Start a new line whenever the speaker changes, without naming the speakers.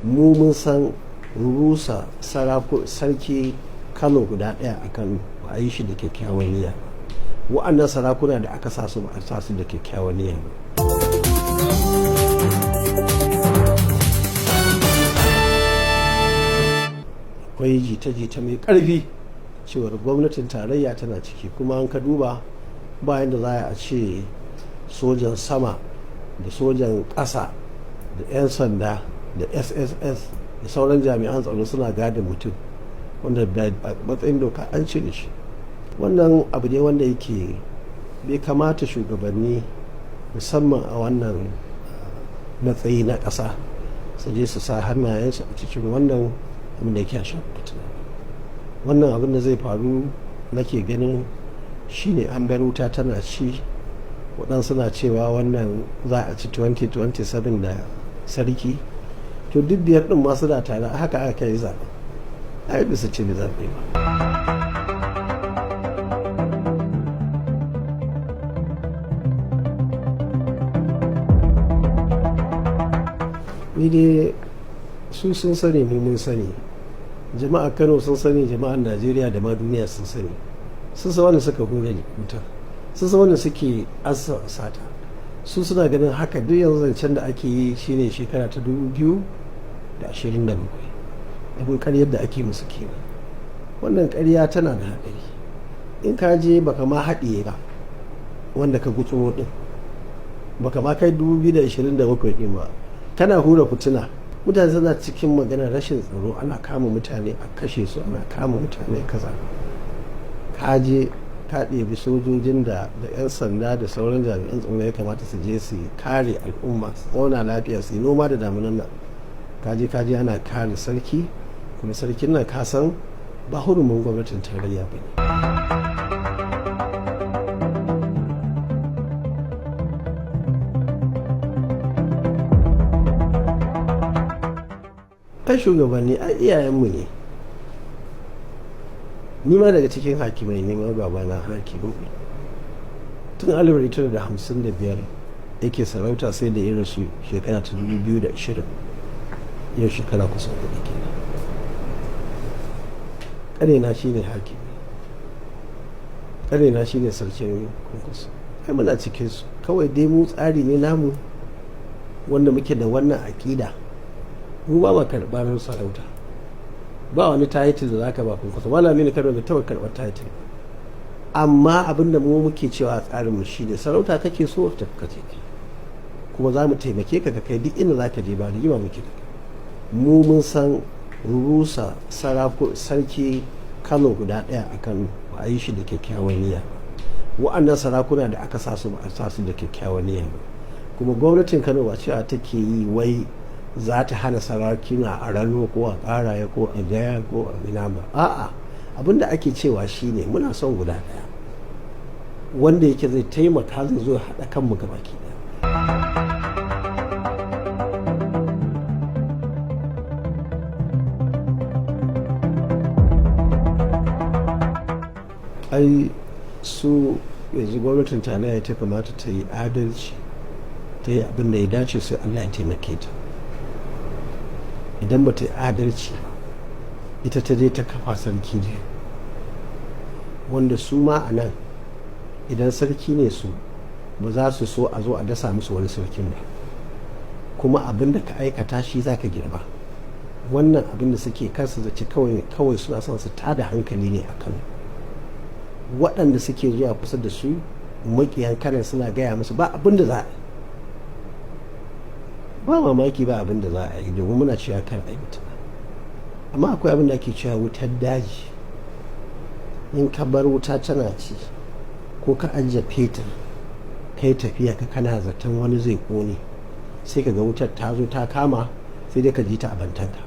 mu mun san rusa sarki Kano guda ɗaya a Kano ba a yi shi da kyakkyawan niyya. Wa'annan sarakuna da aka sa su ba a sa su da kyakkyawan niyya. Akwai jita-jita mai ƙarfi cewar gwamnatin tarayya tana ciki, kuma an ka duba bayan da za a ce sojan sama da sojan ƙasa da 'yan sanda da sss da sauran jami'an tsaro suna gadin mutum wanda a matsayin doka an ce da shi. Wannan abu ne wanda yake bai kamata shugabanni musamman a wannan matsayi na ƙasa su je su sa hannayensu a cikin wannan abin da yake a shafi. Wannan abin da zai faru nake ganin shine an bar wuta tana ci, waɗansu na cewa wannan za a ci 2027 da sarki, to duk biyar ɗin masu da tare haka aka yi zaɓe a yi bisa ce zaɓe ba. Ni dai su sun sani, mu mun sani, jama'a Kano sun sani, jama'ar Najeriya da ma duniya sun sani, sun san wanda suka hura wuta, sun san wanda suke asa sata, su suna ganin haka duk yanzu zancen da ake yi shine shekara ta 2027 abin karyar da ake musu kenan. Wannan karya tana da haɗari, in ka je baka ma haɗiye ba wanda ka gutsuro din, baka ma kai 2027 ɗin ba, kana hura fituna. Mutane suna cikin maganar rashin tsaro, ana kama mutane a kashe su, ana kama mutane kaza. Ka je ka ɗebi sojojin da 'yan sanda da sauran jami'an tsaro ya kamata su je su kare al'umma, su zauna lafiya, su yi noma da damunan nan. Ka je ana kare sarki, kuma sarkin nan ka san ba hurumin gwamnatin tarayya ba ne. Kai shugabanni a iyayenmu ne, ni ma daga cikin hakimai ne, ma babana hakimi tun 1955 yake sarauta, sai da ya rasu shekara ta 2020, yau shekara kusan 4 kenan. ƙarena shi ne hakimi, ƙarena shi ne sarkin kwankwaso, ai muna cikin su. Kawai dai mu tsari ne namu wanda muke da wannan aƙida, mu ba ma karɓar sarauta, ba wani title da zaka ba kwankwaso, malami ne karo da taɓa karɓar title. Amma abinda mu muke cewa a tsarinmu shi ne sarauta kake so ta kace, kuma za mu taimake ka kai duk inda zaka je, ba rigima muke da kai. Mu mun san rusa sarki Kano guda ɗaya a Kano ba a yi shi da kyakkyawan niyya. Wa'annan sarakuna da aka sa su ba a sa su da kyakkyawan niyya ba. Kuma gwamnatin Kano ba cewa take yi wai za ta hana sarakuna a rano ko a ƙaraye ko a gaya ko a ina ba. A'a, abinda ake cewa shine muna son guda ɗaya wanda yake zai taimaka, zai zo haɗa kanmu gabaki ɗaya. Ai su yanzu gwamnatin tarayya ta kamata ta yi adalci, ta yi abin da ya dace, sai Allah ya taimake ta. Idan ba ta yi adalci, ita ta je ta kafa sarki ne wanda su ma a nan idan sarki ne su ba za su so a zo a dasa musu wani sarkin ba, kuma abin da ka aikata shi za ka girba. Wannan abin da suke kansu zace kawai suna son su tada hankali ne a Kano. Waɗanda suke zuwa kusa da su makiyan Kano suna gaya musu ba abin da za a yi, ba mamaki ba abin da za a yi, domin muna cewa kan a yi mutuna. Amma akwai abin da ake cewa wutar daji. In ka bar wuta tana ci, ko ka ajiye fetur kai tafiya ka kana zaton wani zai kone, sai ka ga wutar ta zo ta kama, sai dai ka ji ta a bantanka.